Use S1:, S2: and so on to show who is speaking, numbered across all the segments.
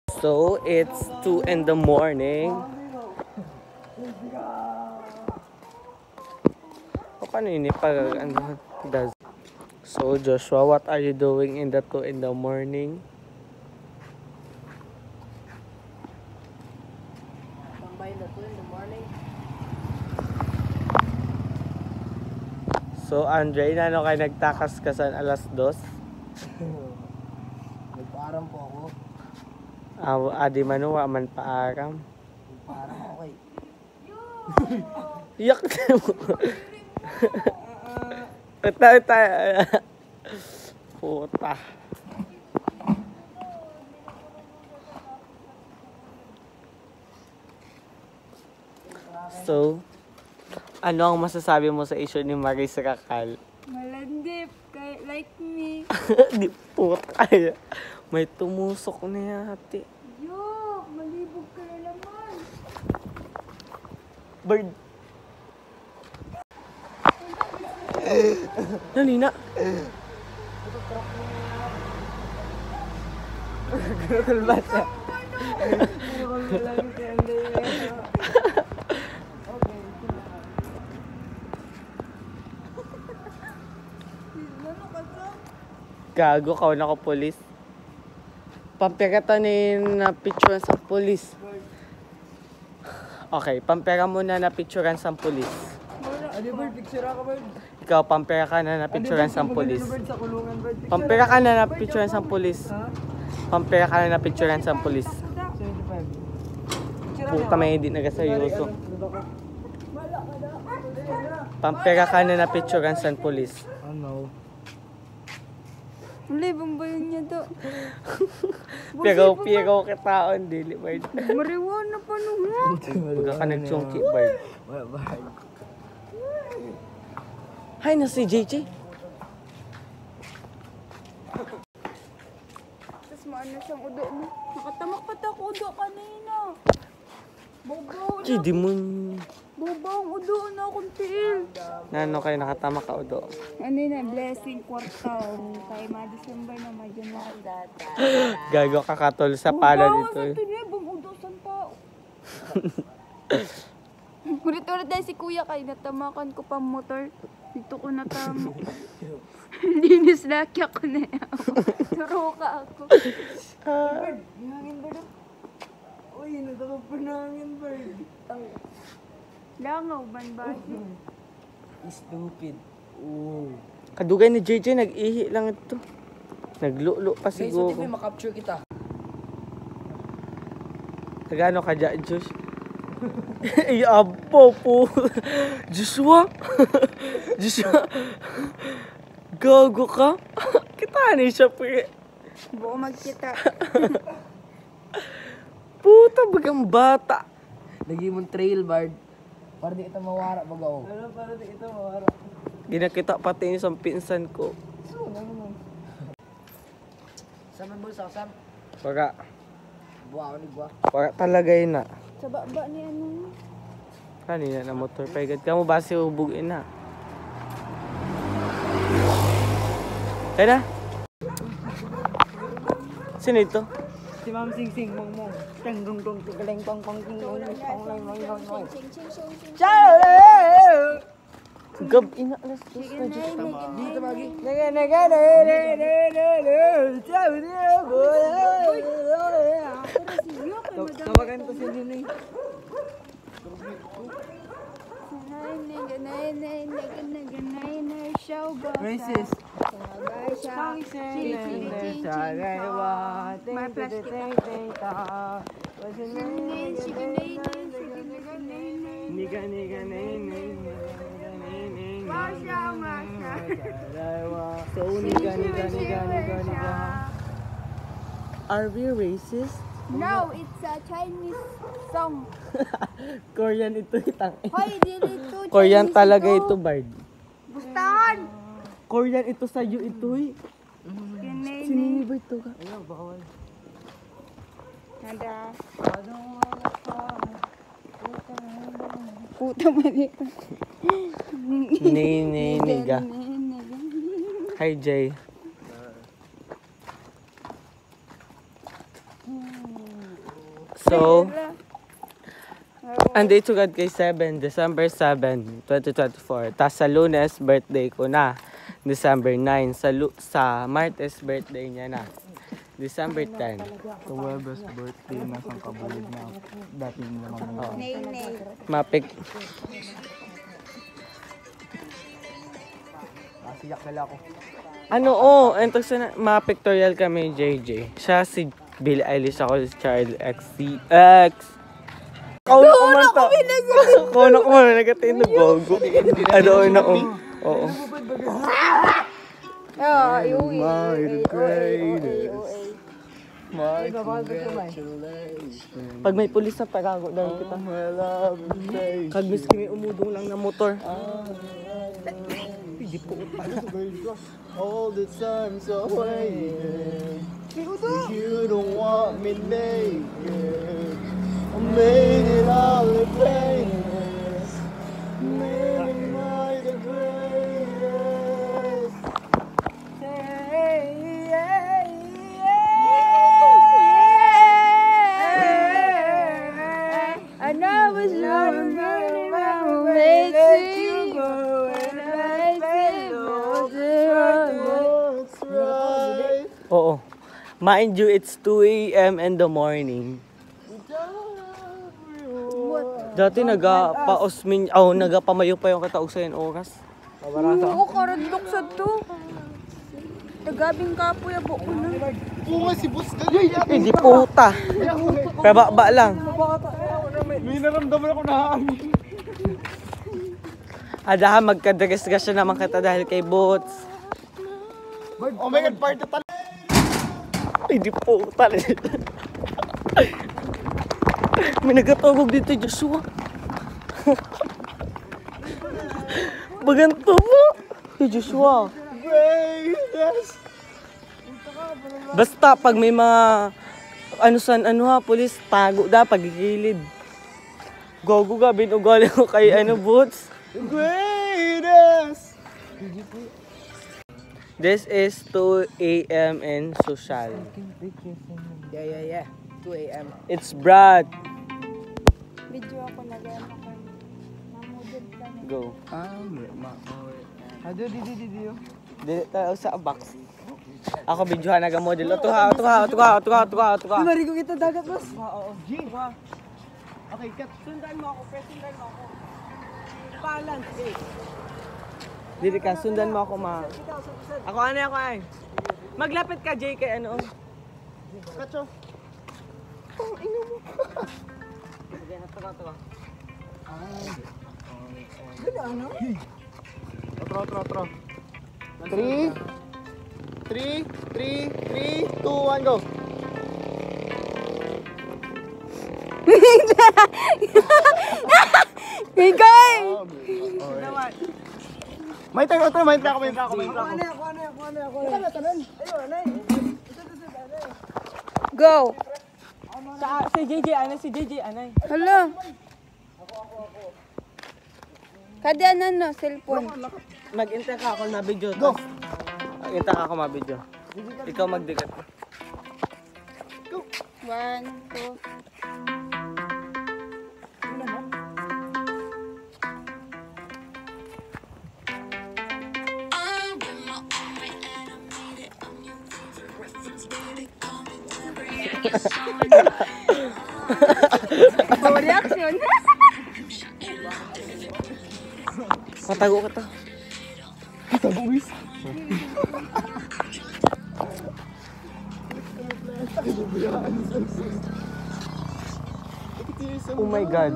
S1: So, it's 2 in the morning. O, paano yun pag ano, does? So, Joshua, what are you doing in the 2 in the morning?
S2: Tambay na 2 in the morning.
S1: So, Andre, ano kayo nagtakas-kasan alas 2?
S2: Nagpaaram po ako.
S1: Adi manuwa man paaram.
S2: Nagpaaram ako kay.
S1: Yak mo. Ita. Puta. So, ano ang masasabi mo sa issue ni Maris Racal?
S3: Malandip, like me.
S1: Di puta kaya. May tumusok na yati.
S3: Yo, malibog ka na naman.
S1: Bird. Dali na. Gurul ba siya? Gago ka na ko polis. Pampera to ni na picturean sa polis. Okay, pampera mo na na picturean sa polis.
S2: Adi Bird, picture ako Bird.
S1: Ikaw, pampera ka na na picturean sa polis.
S2: Bird sa kulungan Bird.
S1: Pampera ka na na picturean sa polis. Pampera ka na na picturean sa polis.
S2: 75.
S1: Puta may hindi nagaseryoso. Pampera ka na na picturean sa polis.
S2: Oh no.
S3: Wala, bambayan niya to.
S1: Pigaw kitaon, dili, Bird.
S3: Mariwana pa nung
S1: Huwag ka nagchungki, Bird.
S2: Bird.
S1: Hay na si JJ.
S3: Tapos maano siyang udo mo. Nakatamak pa ta ko udo kanina. Babaw na.
S1: Di mo.
S3: Babaw ang udo na akong tiil.
S1: Nano kayo nakatama ka o do?
S3: Ano yun na, blessing kwartal. Kay ma-December na medyo na.
S1: Gago ka katol sa pala dito.
S3: Babaw, ito niya, bang udo sang tao. Ulit-ulit dahil si kuya kay natamakan ko pa motor. Dito ko natama. Linis laki ako na yan. Turo ka ako.
S2: Bird, hangin Bird. Uy, natapag pa na hangin Bird.
S3: Langaw, banbasi.
S2: Stupid. Oh.
S1: Kadugay ni JJ, nag-ihi lang ito. Naglulo pa
S2: Guys,
S1: siguro.
S2: so TV, makapture kita.
S1: Nagano ka dyan, Josh? Ay, apo po. Joshua? Joshua? Gago ka? Kita ni siya po eh.
S3: Buko magkita.
S1: Puta, bagang bata.
S2: Lagi mong trail Bird. Para di kita mawara bagaw. Ano para di kita mawara?
S1: Ginakita pati yung isang pinsan ko.
S2: Saan man bulsa? Saan?
S1: Para,
S2: Buwa ako ni buwa.
S1: para talaga yun na.
S3: Sa baba ni ano.
S1: Kanina na motor paigad ka mo base hubugin na. Kaya na? Sino ito?
S2: Si Ma'am Sing Sing Mong Mong. Teng dong dong tigaleng tong pong ting dong dong dong dong dong.
S1: Gab ina alas 2 na Diyos.
S2: Dito bagi. Tawagan ko si Ninay. Racist.
S3: May plastic.
S1: Niga niga nay nay.
S3: Masya, masya.
S1: So niga niga niga niga niga. Are we racist?
S3: No, it's a Chinese song.
S1: Korean ito itang.
S3: Hoy, dili to.
S1: Korean
S3: Chinese
S1: talaga ito, Bard.
S3: Bustan!
S1: Korean ito sa iyo ito eh. Sinini ba ito ka?
S2: Ayaw, bawal.
S3: Nada. Puta mali.
S1: Niga. Hi, Jay. So, andito agad kay December 7, 2024. Tapos sa Lunes, birthday ko na. December 9. Sa Martes, birthday niya na. December 10.
S2: Sa Webes birthday na sa kabulid na dating naman mo.
S3: Nay, nay.
S1: Mapik.
S2: Siyak nila ako.
S1: Ano, ento sa ma-pictorial kami, JJ. Siya si Billie Eilish, ako si Charlie XCX. Kauno ko man ta. Kauno ko man, nagkatinog bago. Ano, oo.
S3: Iuwi.
S2: My congratulations.
S1: Pag may pulis na pagago daw kita.
S2: My love and faith.
S1: Kag miski may umudong lang na motor.
S2: Hindi po all the time so waiting. You don't want me naked. I made it all the famous. Made it my the greatest.
S3: I know it's not a minute, I will let you go. And I say no,
S2: That's right.
S1: Oo. Mind you, it's 2 a.m. in the morning. Dati nagapamayo pa yung kataog sa oras.
S3: Oo, karadlok sa to. Tagabing kapoy, abo ko na.
S2: Bunga si Boss Galoy.
S1: Hindi puta. Pababa lang.
S2: May naramdaman ako na hangin.
S1: Adaha magkadagas-gas siya naman kita dahil kay Boots.
S2: Oh my God, party talaga.
S1: Hindi puta. May nagatugog dito, Joshua. Baganto mo. Hey, Joshua.
S2: Greatest.
S1: Basta pag may mga pulis, tago da, pagigilid. Gogo ka, binugali ko kay Boots.
S2: Greatest.
S1: This is 2 a.m. in Social.
S2: Yeah. 2 a.m.
S1: It's Brad.
S3: Video ako na gano'n ko. Mamudod ka na.
S1: Go.
S2: Di.
S1: Dili tayo sa box. Ako videohan na model. Tuka.
S2: Marigo kita dagat, boss. Oo. G. Okay, cut.
S1: Sundan mo ako. Balance, eh. Dili ka, sundan mo ako, ma. Ako ay. Maglapit ka, Jay, kay ano.
S2: Kacho.
S1: Sige, tuka.
S2: Tro. 3, 2, 1, go.
S3: Ikaw!
S2: May tayo.
S3: Go!
S1: Si JJ, anay.
S3: Hello? Kada no, cellphone.
S1: Mag-intay ka ako na video. Go! Mag-intay ka ako ma-video. Ikaw magdikat.
S3: 1, 2. Reaction.
S1: Patago ka to. Oh my God.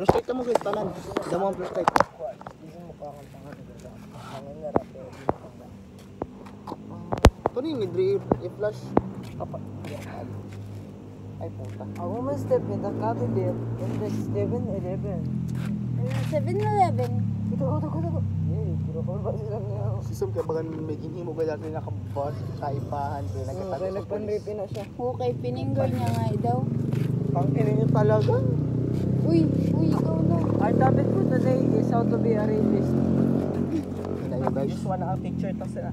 S2: Respect mo guys, tanan. Damo ang respect. Tony, may i-flash. Ay, puta.
S4: A woman stepped in the cabinet in the 7-Eleven.
S3: 7-Eleven.
S4: Ito. Yeah, puro ko ba sila niya?
S2: Si Sam, kaya bagan may ginhimo ba dati nakabot, kaipahan, kaya
S4: Kaya
S2: nagkatabi sa
S4: nagpanripi na siya.
S3: Okay, pininggal niya nga daw.
S1: Ang ina niyo talaga.
S3: Uy, ikaw na.
S4: Our topic for today is how to be a rapist.
S1: Just wanna picture to sila.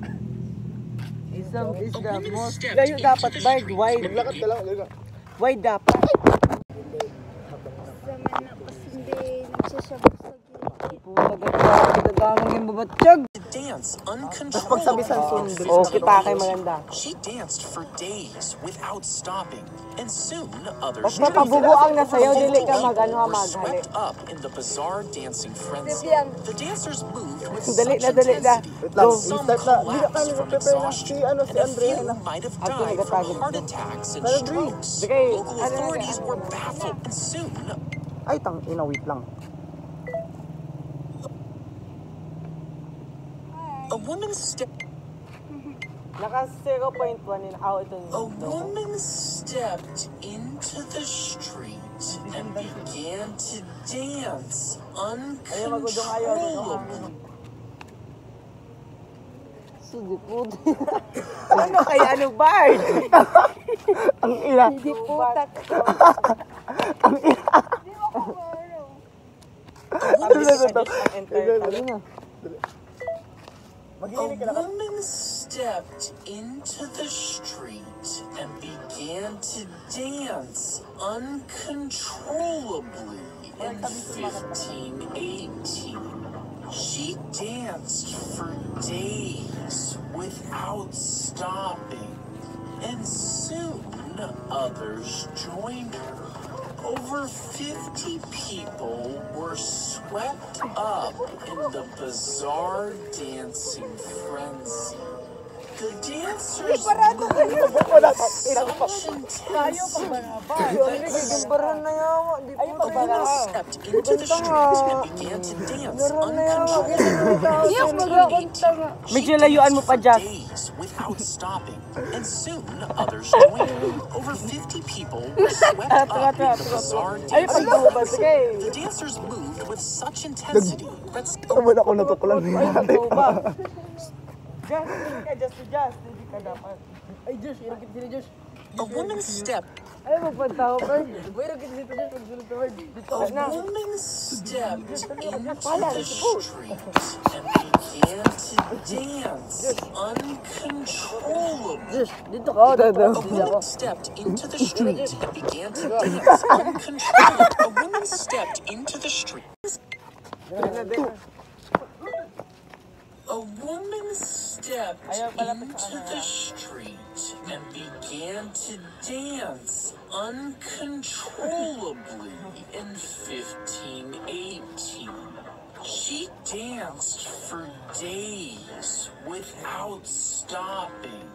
S4: Isang is the most... Layo dapat, Bard. Wide.
S2: Maglakad ka lang, gano'n.
S4: Wide dapat.
S3: Sama na kasi hindi nagsasabog sa gilid.
S4: Puta ganda. Kadagamang yung babatsyag.
S5: Dance
S2: Tapos
S5: uncontrollably.
S2: pagsabisan sundo.
S4: Oh, kita kay maganda.
S5: She danced for days without stopping, and soon others
S4: Pag mapabubuang na sayo, dili ka mag-ano
S5: were
S4: maghali.
S5: swept up in the bizarre dancing frenzy.
S3: Bibiyang.
S5: The dancers moved with
S4: Dali
S5: such
S4: na, dali na.
S5: intensity
S2: Wait lang,
S5: that some
S2: start na. Hindi na
S5: collapsed
S2: kami
S5: from
S2: mag-prepare na
S5: exhaustion,
S2: si
S5: and a
S2: Andre.
S5: few might have
S4: Ako
S5: died from
S4: nagtatagod
S5: heart
S4: ko.
S5: attacks and
S2: Pero,
S5: strokes.
S4: Sige,
S5: Local authorities were baffled, and soon
S2: Ay, tang ina, wait lang.
S5: a woman stepped.
S4: Naka 0.1 in out ito.
S5: A woman stepped into the street and began to dance uncontrollably.
S4: Sudipod. Ano kaya ano, Bard?
S2: Ang ina.
S3: Hindi putak.
S5: A woman stepped into the street and began to dance uncontrollably in 1518. She danced for days without stopping, and soon others joined her. Over 50 people were swept up in the bizarre dancing frenzy. The dancers moved with such intensity
S4: Gimbaran na yawa. Di po
S5: a woman stepped into the streets and began to dance uncontrollably.
S3: Iyak mag-akong tanga.
S4: Medyo layuan mo pa, Jazz.
S5: Days without stopping, and soon others joined. Over 50 people were swept up in the bizarre dancing frenzy. The dancers moved with such intensity that
S2: Tama na ako natukulan niya.
S4: Just. Hindi ka dapat. Ay, Josh. Iragit sila, Josh.
S5: a woman stepped.
S4: Ay, magpantaho, Bard. Iragit sila, Josh. Magsulot ka, Bard. Dito
S5: A
S4: na.
S5: woman stepped into the street and began to dance uncontrollably.
S4: Josh, dito ka.
S5: A woman stepped into the street and began to dance uncontrollably. A woman stepped into the street. A woman stepped into the street and began to dance uncontrollably in 1518. She danced for days without stopping,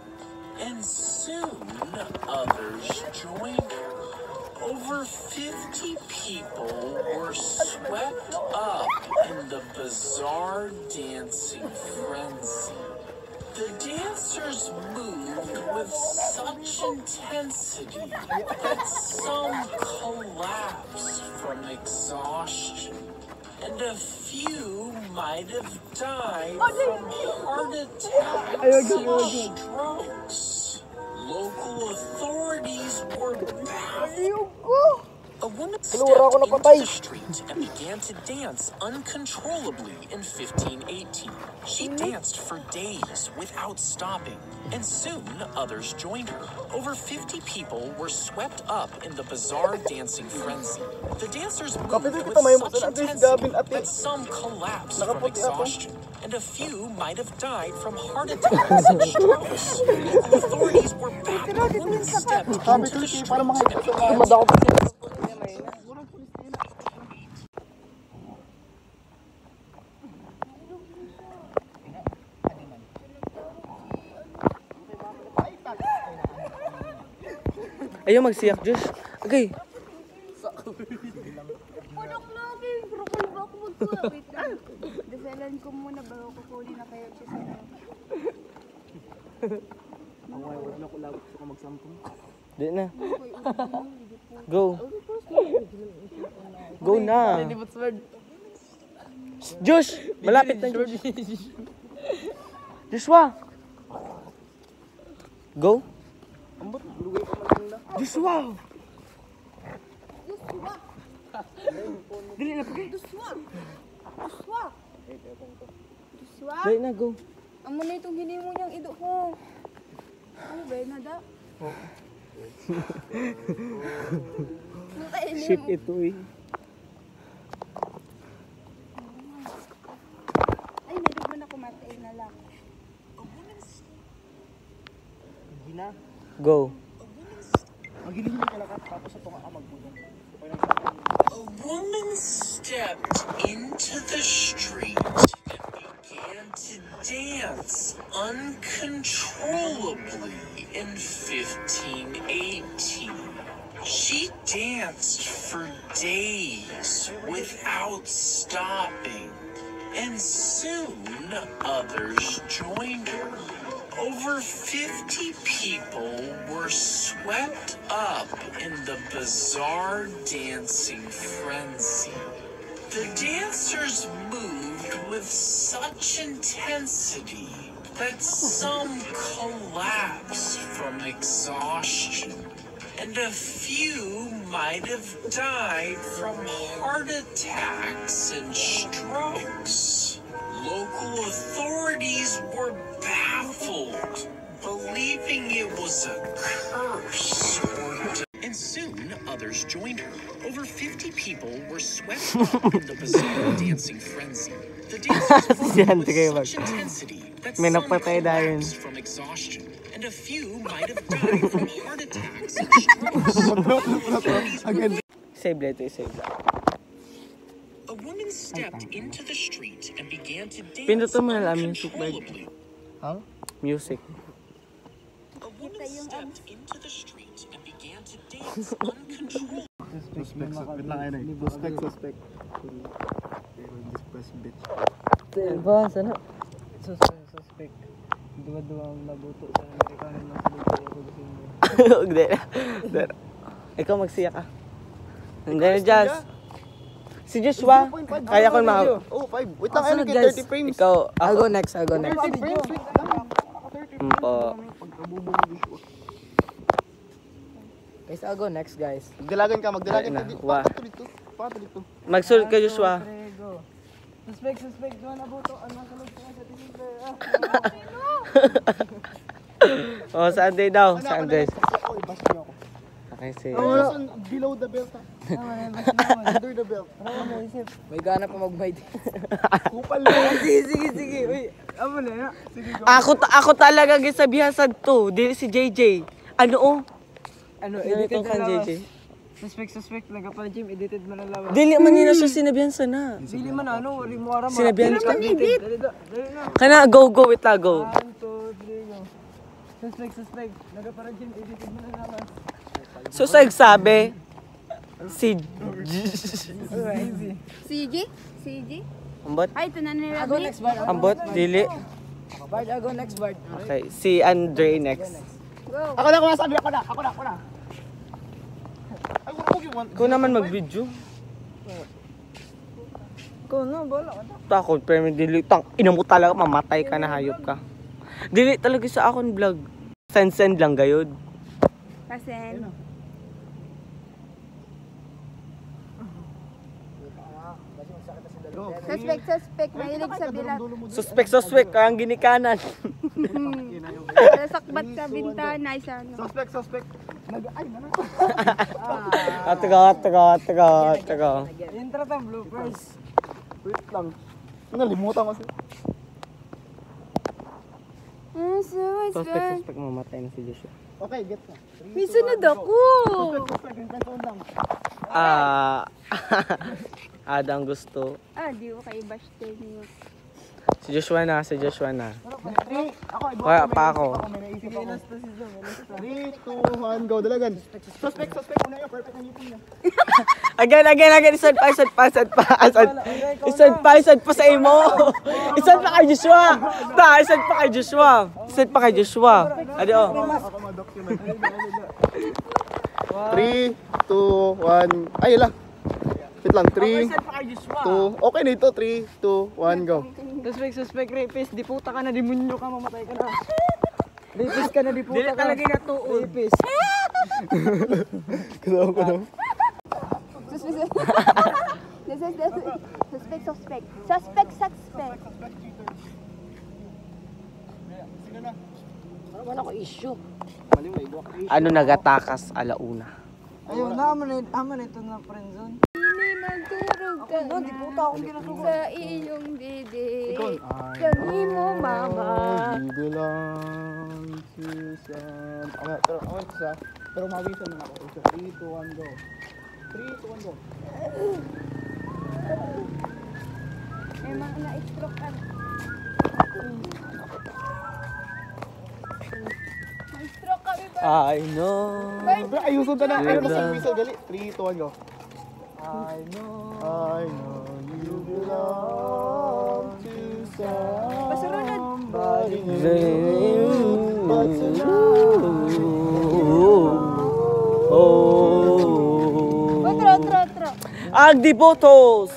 S5: and soon others joined her. Over 50 people were swept up in the bizarre dancing frenzy. The dancers moved with such intensity that some collapsed from exhaustion, and a few might have died from heart attacks and strokes. Local authorities were baffled. A woman stepped into the street and began to dance uncontrollably in 1518. She danced for days without stopping, and soon others joined her. Over 50 people were swept up in the bizarre dancing frenzy. The dancers moved with such intensity that some collapsed from exhaustion, and a few might have died from heart attacks and strokes. Local authorities were baffled. A woman stepped into the street and began to dance.
S1: Ayaw magsiyak, Josh. Okay.
S3: Punak lagi. Krokol ba ako magkakabit lang? Dasalan ko muna bago kukunin na kayo siya sa
S1: Di na. Go. Go na. Josh! Malapit na, Josh. Joshua! Go. Joshua! Dili na, pagay.
S3: Duswa!
S1: Dili na, go.
S3: Amo na itong hinimo niyang ido ko. Beno daw.
S1: Shit ito eh.
S3: Ay, meron mo na kumatay na lang.
S1: Go.
S2: Magilihin mo kalakat, tapos ito nga magbulong.
S5: A woman stepped into the street and began to dance uncontrollably in 1518. She danced for days without stopping, and soon others joined her. Over 50 people were swept up in the bizarre dancing frenzy. The dancers moved with such intensity that some collapsed from exhaustion, and a few might have died from heart attacks and strokes. Local authorities were baffled, believing it was a curse and soon others joined her. Over 50 people were swept up in the bizarre dancing frenzy. The dancers moved with such intensity that
S1: May
S5: some
S1: napatay dahil.
S5: collapsed from exhaustion, and a few might have died from heart attacks and strokes.
S1: Save later, save that.
S5: A woman stepped into the street and began to dance
S1: Pindutin mo na lang music, Bert.
S5: uncontrollably.
S1: Music.
S5: A woman stepped into the street and began to dance uncontrollably.
S2: Suspect. Wait lang, ayun eh. Suspect. This bitch.
S4: Ba, sana? Suspect. Dua-dua ang nabuto sa Amerikano ng salita ako gusto mo.
S1: Hindi. Ikaw magsiya ka. Hanggang Jazz. Si Joshua. Kaya ko mga...
S2: Oh, 5. Wait lang, ayun,
S4: guys.
S2: 30 frames.
S1: Ikaw,
S4: I'll go next.
S2: 30 frames, wait lang.
S1: po.
S4: Guys, I'll go next, guys.
S2: Magdalagan ka.
S1: Ayun na, wa.
S2: Pato dito.
S1: Magsulit ka, Joshua.
S4: Go. Suspect. Doon nabuto. Ang nakalog ko sa tinipler.
S1: Oh, Sunday daw. Sunday.
S2: Ako, ibasa niyo ako.
S1: Okay, sige.
S2: Below the belt. Under the belt.
S4: May gana pa mag-bite.
S2: Kupal lang.
S4: Sige. Uy, amo na na.
S1: Ako talaga gisabihan sa to. Dili si JJ. Ano oh?
S4: Ano,
S1: Edited
S4: edited
S1: kan
S4: na lawas.
S1: JJ.
S4: Suspect. Nagapala Jim, edited mo na lawas.
S1: Dili man nila siya sinabihan sana.
S4: Dili man ano, wali mo aram.
S1: Sinabihan ka.
S4: Dali na.
S1: Kana go wait la go.
S4: 1, 2, 3, go. Suspect. Nagapala Jim, edited mo na lawas.
S1: So sa sabi si
S3: CG?
S1: Ambot.
S3: Ay, ito na nila.
S4: I'll go next, Bart.
S1: Ambot dili.
S4: Bart, I'll go next, Bart.
S1: Okay, si Andre next.
S3: Go.
S2: Ako na, sabi ako na. Ay, wala ko yung
S1: Ikaw naman mag-video.
S4: Ikaw na, bola ka na.
S1: Takot, pero dili tang ina mo talaga mamatay ka na hayop ka. Dili talaga sa akon vlog. Send lang gayud.
S3: Kasi, suspect, mahilig sa bilat.
S1: Suspect ang ginikanan.
S3: Sakbat sa bintana, isa ano.
S2: Suspect. Ay, naman.
S1: Taga.
S4: Intro tang bloopers.
S2: Wait lang. Nalimutan kasi.
S1: Suspect mamatay na si Joshua.
S2: Okay, get na.
S3: May sunod ako.
S2: Suspect.
S1: Adang gusto.
S3: Di ko kay bash niyo.
S1: Si Joshua na.
S2: 3, ako,
S1: Pa ako.
S2: may naisip ako. 3, 2, 1, go. Dalagan. Suspect. Una yun, perfect na ngipin niya.
S1: Again. Isad pa sa imo. Isad pa kay Joshua. Adi oh.
S2: Ako ma-document. 3, 2, 1. Ay, la. Wait lang, 3, 2. Okay na ito. 3, 2, 1, go.
S4: Suspect, rapist. Di puta ka na, demonyo ka, mamatay ka na. Rapist ka na, di puta
S1: Dili
S4: ka.
S1: talaga natuon.
S4: Rapist.
S2: Kasama ko na.
S3: Suspect.
S2: Sino na?
S4: Wala ko issue.
S2: Mali mo, igwak.
S1: Ano nagatakas alauna?
S4: Ayun, naman ito na friendzone.
S3: Hindi magturog ka
S4: Ako, di puta akong ginasugot.
S3: sa iyong bibig.
S2: Ikaw.
S3: Kami mo, mama.
S2: You belong to some... Okay, pero pero mawisan na ako. So, 3, 2, 1, go. 3, 2, 1, go.
S3: May mga na-stroke ka. Na-stroke kami ba?
S1: I know.
S2: Bro, ayusin ka na. Ayun na sa whistle, gali. 3, 2, 1, go.
S4: I know.
S2: I know you belong to somebody new. But tonight...
S1: Oh.
S3: Otro.
S1: Agdibotos!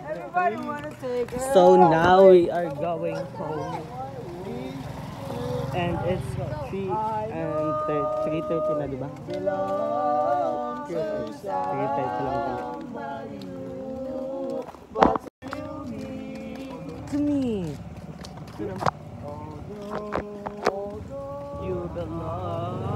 S4: Everybody wanna take a
S1: So now we are going home. And it's 3:30 na, di ba? 3:30 lang pala. To me. You belong